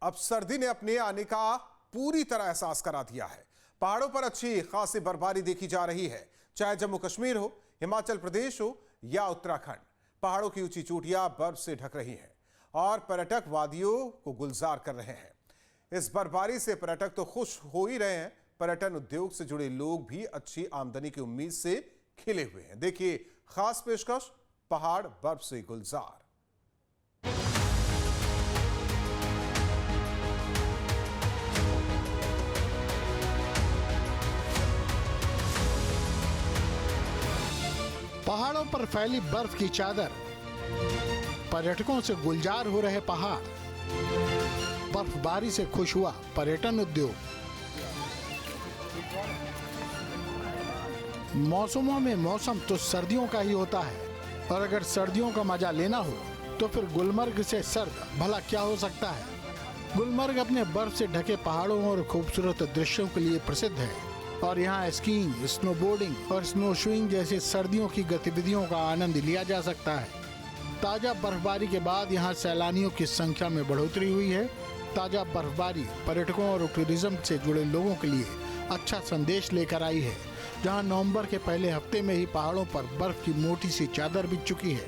अब सर्दी ने अपने आने का पूरी तरह एहसास करा दिया है। पहाड़ों पर अच्छी खासी बर्फबारी देखी जा रही है, चाहे जम्मू कश्मीर हो, हिमाचल प्रदेश हो या उत्तराखंड। पहाड़ों की ऊंची चोटियां बर्फ से ढक रही हैं और पर्यटक वादियों को गुलजार कर रहे हैं। इस बर्फबारी से पर्यटक तो खुश हो ही रहे हैं, पर्यटन उद्योग से जुड़े लोग भी अच्छी आमदनी की उम्मीद से खिले हुए हैं। देखिए खास पेशकश, पहाड़ बर्फ से गुलजार। पहाड़ों पर फैली बर्फ की चादर, पर्यटकों से गुलजार हो रहे पहाड़, बर्फबारी से खुश हुआ पर्यटन उद्योग। मौसमों में मौसम तो सर्दियों का ही होता है, और अगर सर्दियों का मजा लेना हो तो फिर गुलमर्ग से सर्द भला क्या हो सकता है। गुलमर्ग अपने बर्फ से ढके पहाड़ों और खूबसूरत दृश्यों के लिए प्रसिद्ध है, और यहाँ स्कीइंग, स्नोबोर्डिंग और स्नो शूइंग जैसी सर्दियों की गतिविधियों का आनंद लिया जा सकता है। ताजा बर्फबारी के बाद यहाँ सैलानियों की संख्या में बढ़ोतरी हुई है। ताजा बर्फबारी पर्यटकों और टूरिज्म से जुड़े लोगों के लिए अच्छा संदेश लेकर आई है, जहाँ नवंबर के पहले हफ्ते में ही पहाड़ों पर बर्फ की मोटी सी चादर बिछ चुकी है,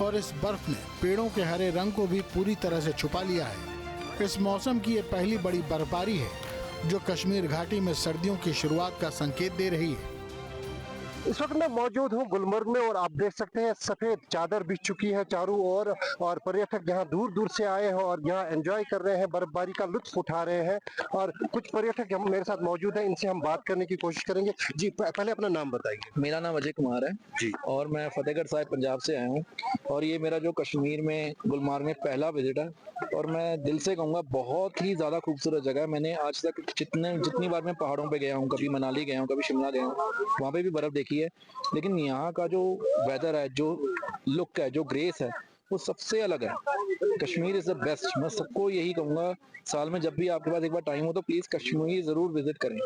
और इस बर्फ ने पेड़ों के हरे रंग को भी पूरी तरह से छुपा लिया है। इस मौसम की ये पहली बड़ी बर्फबारी है जो कश्मीर घाटी में सर्दियों की शुरुआत का संकेत दे रही है। इस वक्त मैं मौजूद हूँ गुलमर्ग में, और आप देख सकते हैं सफेद चादर बिछ चुकी है चारों ओर, और पर्यटक यहाँ दूर दूर से आए हैं और यहाँ एंजॉय कर रहे हैं, बर्फबारी का लुत्फ उठा रहे हैं। और कुछ पर्यटक हम मेरे साथ मौजूद हैं, इनसे हम बात करने की कोशिश करेंगे। जी पहले अपना नाम बताइए। मेरा नाम अजय कुमार है जी, और मैं फतेहगढ़ साहिब पंजाब से आया हूँ, और ये मेरा जो कश्मीर में गुलमर्ग में पहला विजिट है, और मैं दिल से कहूँगा बहुत ही ज्यादा खूबसूरत जगह है। मैंने आज तक जितनी बार मैं पहाड़ों पे गया हूँ, कभी मनाली गया हूँ, कभी शिमला गया हूँ, वहाँ पे भी बर्फ देखी है, लेकिन यहाँ का जो वेदर है, जो लुक है, जो ग्रेस है, वो सबसे अलग है। Kashmir is the best. मैं सबको यही कहूंगा, साल में जब भी आपके पास एक बार टाइम हो तो प्लीज कश्मीर जरूर विजिट करें।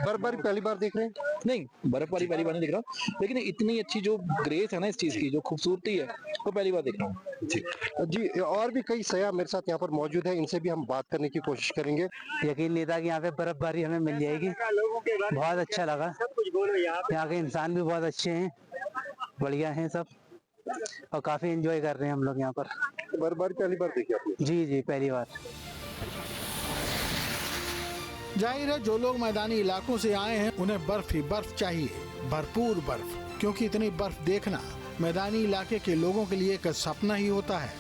बर्फबारी पहली बार देख रहे हैं? नहीं, बर्फबारी पहली बार नहीं देख रहा, लेकिन इतनी अच्छी जो ग्रेस है ना इस चीज की, जो खूबसूरती है, वो पहली बार देख रहा हूँ। जी जी, और भी कई सयाह मेरे साथ यहाँ पर मौजूद है, इनसे भी हम बात करने की कोशिश करेंगे। यकीन नहीं था कि यहाँ पे बर्फबारी हमें मिल जाएगी। बहुत अच्छा लगा, यहाँ के इंसान भी बहुत अच्छे हैं, बढ़िया हैं सब, और काफी एंजॉय कर रहे हैं हम लोग यहाँ पर। बर्फबारी पहली बार देखी आपने? जी जी, पहली बार। जाहिर है जो लोग मैदानी इलाकों से आए हैं उन्हें बर्फ ही बर्फ चाहिए, भरपूर बर्फ, क्योंकि इतनी बर्फ देखना मैदानी इलाके के लोगों के लिए एक सपना ही होता है।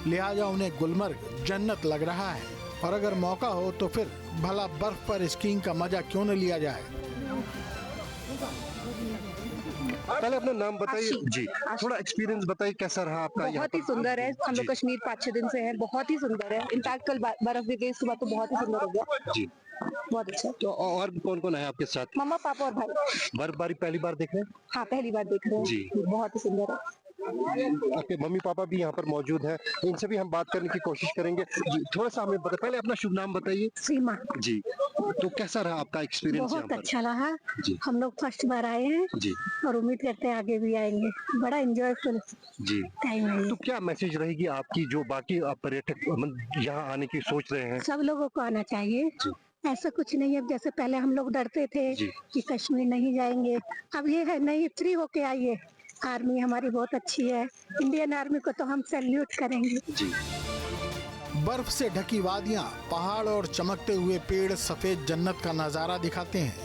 लिहाजा उन्हें गुलमर्ग जन्नत लग रहा है, और अगर मौका हो तो फिर भला बर्फ पर स्कीइंग का मजा क्यों न लिया जाए। पहले अपना नाम बताइए। जी, थोड़ा एक्सपीरियंस बताइए, कैसा रहा आपका? बहुत ही सुंदर है। हम लोग कश्मीर 5-6 दिन से हैं, बहुत ही सुंदर है। इनफैक्ट कल बर्फ भी गई सुबह, तो बहुत ही सुंदर हो गया। जी, बहुत अच्छा। तो और कौन कौन है आपके साथ? मम्मा, पापा और भाई। बर्फबारी पहली बार देख रहे हैं? हाँ, पहली बार देख रहे हैं जी। बहुत ही सुंदर है। आपके मम्मी पापा भी यहाँ पर मौजूद हैं, इनसे भी हम बात करने की कोशिश करेंगे। जी, थोड़ा सा हमें पहले अपना शुभ नाम बताइए। सीमा। जी, तो कैसा रहा आपका एक्सपीरियंस यहाँ बहुत पर? अच्छा रहा। जी। हम लोग फर्स्ट बार आए हैं जी और उम्मीद करते हैं आगे भी आएंगे। बड़ा एंजॉयफुल जी, टाइम है। तो क्या मैसेज रहेगी आपकी, जो बाकी पर्यटक यहाँ आने की सोच रहे हैं? सब लोगों को आना चाहिए। ऐसा कुछ नहीं है, जैसे पहले हम लोग डरते थे कि कश्मीर नहीं जाएंगे, अब ये है नहीं, फ्री होके आइए। आर्मी हमारी बहुत अच्छी है, इंडियन आर्मी को तो हम सैल्यूट करेंगे। जी, बर्फ से ढकी वादियां, पहाड़ और चमकते हुए पेड़ सफेद जन्नत का नजारा दिखाते हैं।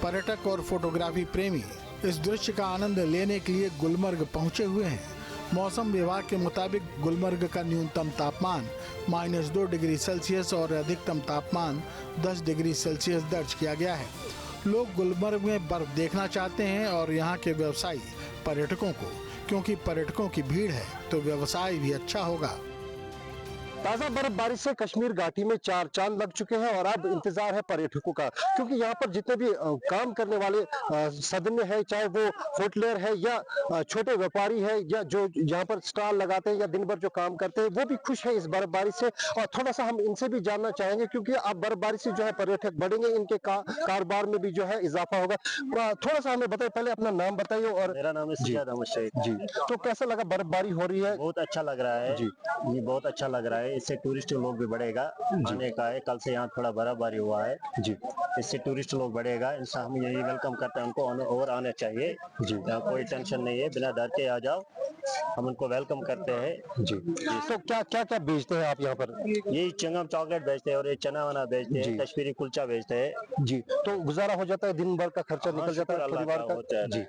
पर्यटक और फोटोग्राफी प्रेमी इस दृश्य का आनंद लेने के लिए गुलमर्ग पहुंचे हुए हैं। मौसम विभाग के मुताबिक गुलमर्ग का न्यूनतम तापमान -2 डिग्री सेल्सियस और अधिकतम तापमान 10 डिग्री सेल्सियस दर्ज किया गया है। लोग गुलमर्ग में बर्फ देखना चाहते हैं, और यहाँ के व्यवसायी पर्यटकों को, क्योंकि पर्यटकों की भीड़ है तो व्यवसाय भी अच्छा होगा। ताजा बर्फबारी से कश्मीर घाटी में 4 चांद लग चुके हैं, और अब इंतजार है पर्यटकों का, क्योंकि यहाँ पर जितने भी काम करने वाले सदन है, चाहे वो होटलियर है या छोटे व्यापारी है, या जो यहाँ पर स्टॉल लगाते हैं या दिन भर जो काम करते हैं, वो भी खुश है इस बर्फबारी से। और थोड़ा सा हम इनसे भी जानना चाहेंगे, क्योंकि अब बर्फबारी से जो है पर्यटक बढ़ेंगे, इनके कारोबार में भी जो है इजाफा होगा। थोड़ा सा हमें बताइए, पहले अपना नाम बताइए। और मेरा नाम है सैयद अहमद शेख। जी, तो कैसा लगा? बर्फबारी हो रही है, बहुत अच्छा लग रहा है जी, ये बहुत अच्छा लग रहा है। इससे टूरिस्ट लोग भी बढ़ेगा, आने का है। कल से यहाँ थोड़ा बर्फबारी हुआ है जी, इससे टूरिस्ट लोग बढ़ेगा। इंसान हम यही वेलकम करते हैं, उनको और आना चाहिए जी। यहाँ कोई टेंशन नहीं है, बिना डर के आ जाओ, हम उनको वेलकम करते हैं जी। तो क्या क्या क्या बेचते हैं आप यहाँ पर? यही चिंगम चॉकलेट बेचते हैं और ये चना वना बेचते हैं, कश्मीरी कुलचा बेचते हैं जी। तो गुजारा हो जाता है, दिन भर का खर्चा निकल जाता है अल्लाह परिवार का का होता है जी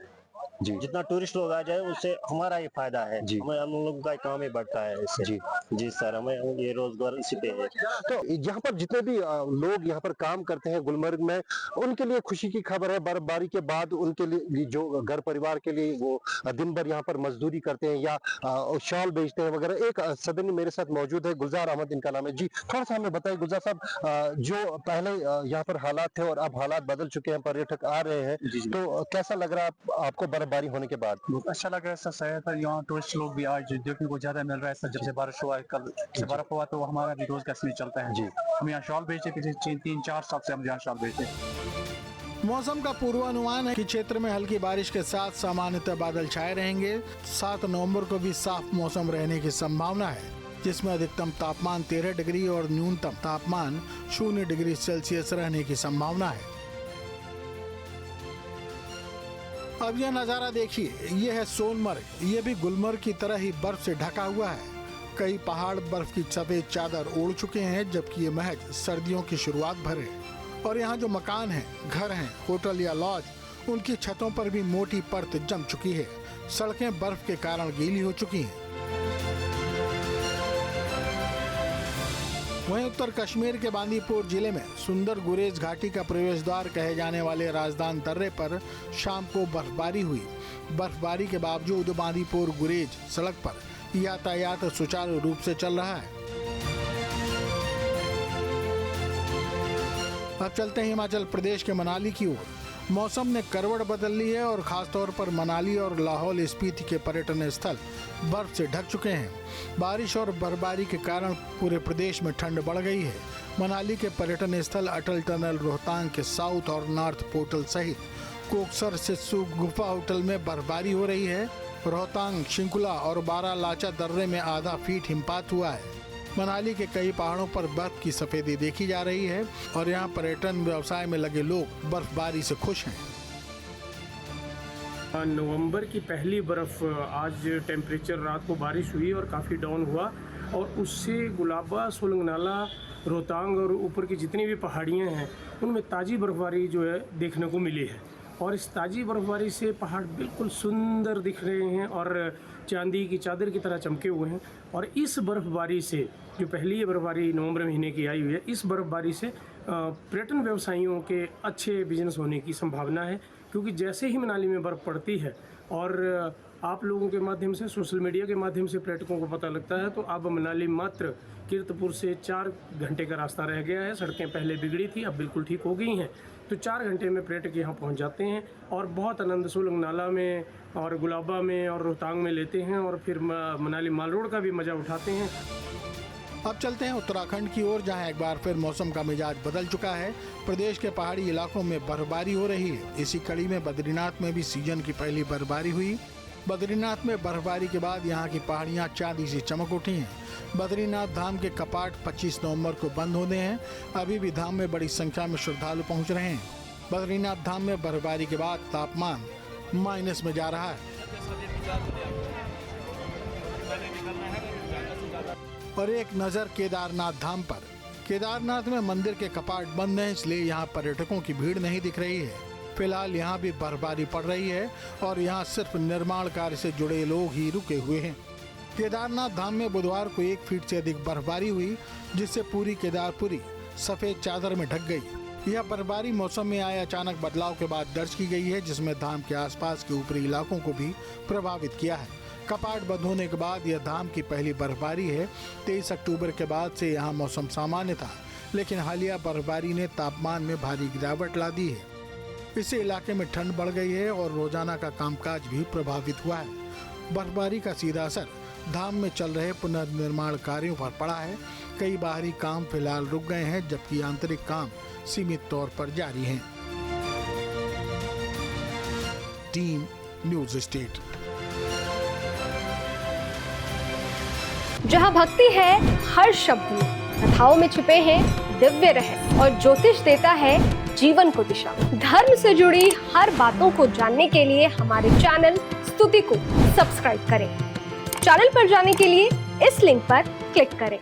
जी जितना टूरिस्ट लोग आ जाए उससे हमारा ही फायदा है जी। हमें हम लोगों का काम ही बढ़ता है इससे जी। जी सर, हमें ये रोजगार इसी पे है। तो यहाँ पर जितने भी लोग यहाँ पर काम करते हैं गुलमर्ग में, उनके लिए खुशी की खबर है। बर्फबारी के बाद उनके लिए जो घर परिवार के लिए वो दिन भर यहाँ पर मजदूरी करते हैं या शॉल बेचते हैं वगैरह। एक सदन मेरे साथ मौजूद है, गुलजार अहमद इनका नाम है जी। थोड़ा सा हमें बताइए गुलजार साहब, जो पहले यहाँ पर हालात थे और अब हालात बदल चुके हैं, पर्यटक आ रहे हैं, तो कैसा लग रहा है आपको बर्फबारी होने के बाद? बहुत अच्छा लग रहा है सर, शहर पर यहाँ टूरिस्ट लोग भी आज देखने को ज्यादा मिल रहा है सर। जब से बारिश हुआ है, कल से बर्फ हुआ, तो हमारा भी रोजगार नहीं चलता है जी। हम यहाँ शॉल बेचते, पिछले 3-4 साल से हम यहाँ शॉल बेचते। मौसम का पूर्वानुमान है कि क्षेत्र में हल्की बारिश के साथ सामान्यतः बादल छाए रहेंगे। 7 नवंबर को भी साफ मौसम रहने की संभावना है, जिसमें अधिकतम तापमान 13 डिग्री और न्यूनतम तापमान 0 डिग्री सेल्सियस रहने की संभावना है। अब यह नजारा देखिए, ये है सोनमर्ग। ये भी गुलमर्ग की तरह ही बर्फ से ढका हुआ है। कई पहाड़ बर्फ की सफेद चादर ओढ़ चुके हैं, जबकि ये महज सर्दियों की शुरुआत भर है। और यहाँ जो मकान हैं, घर हैं, होटल या लॉज, उनकी छतों पर भी मोटी परत जम चुकी है। सड़कें बर्फ के कारण गीली हो चुकी हैं। वहीं उत्तर कश्मीर के बांदीपुर जिले में सुंदर गुरेज घाटी का प्रवेश द्वार कहे जाने वाले राजदान दर्रे पर शाम को बर्फबारी हुई। बर्फबारी के बावजूद बांदीपुर गुरेज सड़क पर यातायात सुचारू रूप से चल रहा है। अब चलते हैं हिमाचल प्रदेश के मनाली की ओर। मौसम ने करवट बदल ली है और खासतौर पर मनाली और लाहौल स्पीति के पर्यटन स्थल बर्फ से ढक चुके हैं। बारिश और बर्फबारी के कारण पूरे प्रदेश में ठंड बढ़ गई है। मनाली के पर्यटन स्थल अटल टनल, रोहतांग के साउथ और नॉर्थ पोर्टल सहित कोकसर सिस्सू गुफा होटल में बर्फबारी हो रही है। रोहतांग, शिंकुला और बारालाचा दर्रे में आधा फीट हिमपात हुआ है। मनाली के कई पहाड़ों पर बर्फ की सफेदी देखी जा रही है और यहाँ पर्यटन व्यवसाय में लगे लोग बर्फबारी से खुश हैं। नवंबर की पहली बर्फ, आज टेम्परेचर रात को बारिश हुई और काफ़ी डाउन हुआ और उससे गुलाबा, सोलंगनाला, रोहतांग और ऊपर की जितनी भी पहाड़ियाँ हैं उनमें ताज़ी बर्फबारी जो है देखने को मिली है। और इस ताज़ी बर्फबारी से पहाड़ बिल्कुल सुंदर दिख रहे हैं और चांदी की चादर की तरह चमके हुए हैं। और इस बर्फबारी से, जो पहली बर्फबारी नवंबर महीने की आई हुई है, इस बर्फबारी से पर्यटन व्यवसायियों के अच्छे बिजनेस होने की संभावना है। क्योंकि जैसे ही मनाली में बर्फ़ पड़ती है और आप लोगों के माध्यम से, सोशल मीडिया के माध्यम से पर्यटकों को पता लगता है, तो अब मनाली मात्र कीरतपुर से 4 घंटे का रास्ता रह गया है। सड़कें पहले बिगड़ी थी, अब बिल्कुल ठीक हो गई हैं। तो 4 घंटे में पर्यटक यहाँ पहुँच जाते हैं और बहुत आनंद सोलंगनाला में और गुलाबा में और रोहतांग में लेते हैं और फिर मनाली माल रोड का भी मज़ा उठाते हैं। अब चलते हैं उत्तराखंड की ओर, जहां एक बार फिर मौसम का मिजाज बदल चुका है। प्रदेश के पहाड़ी इलाकों में बर्फबारी हो रही है। इसी कड़ी में बद्रीनाथ में भी सीजन की पहली बर्फबारी हुई। बद्रीनाथ में बर्फबारी के बाद यहाँ की पहाड़ियाँ चांदी से चमक उठी हैं। बद्रीनाथ धाम के कपाट 25 नवंबर को बंद होने हैं। अभी भी धाम में बड़ी संख्या में श्रद्धालु पहुँच रहे हैं। बद्रीनाथ धाम में बर्फबारी के बाद तापमान माइनस में जा रहा है। और एक नजर केदारनाथ धाम पर। केदारनाथ में मंदिर के कपाट बंद हैं, इसलिए यहाँ पर्यटकों की भीड़ नहीं दिख रही है। फिलहाल यहाँ भी बर्फबारी पड़ रही है और यहाँ सिर्फ निर्माण कार्य से जुड़े लोग ही रुके हुए हैं। केदारनाथ धाम में बुधवार को 1 फीट से अधिक बर्फबारी हुई, जिससे पूरी केदारपुरी सफेद चादर में ढक गई। यह बर्फबारी मौसम में आए अचानक बदलाव के बाद दर्ज की गई है, जिसमें धाम के आसपास के ऊपरी इलाकों को भी प्रभावित किया है। कपाट बंद होने के बाद यह धाम की पहली बर्फबारी है। 23 अक्टूबर के बाद से यहाँ मौसम सामान्य था, लेकिन हालिया बर्फबारी ने तापमान में भारी गिरावट ला दी है। इससे इलाके में ठंड बढ़ गई है और रोजाना का कामकाज भी प्रभावित हुआ है। बर्फबारी का सीधा असर धाम में चल रहे पुनर्निर्माण कार्यों पर पड़ा है। कई बाहरी काम फिलहाल रुक गए हैं, जबकि आंतरिक काम सीमित तौर पर जारी हैं। Team news state. जहां भक्ति है हर शब्द में, कथाओं में छुपे हैं दिव्य रहस्य और ज्योतिष देता है जीवन को दिशा। धर्म से जुड़ी हर बातों को जानने के लिए हमारे चैनल स्तुति को सब्सक्राइब करें। चैनल पर जाने के लिए इस लिंक पर क्लिक करें।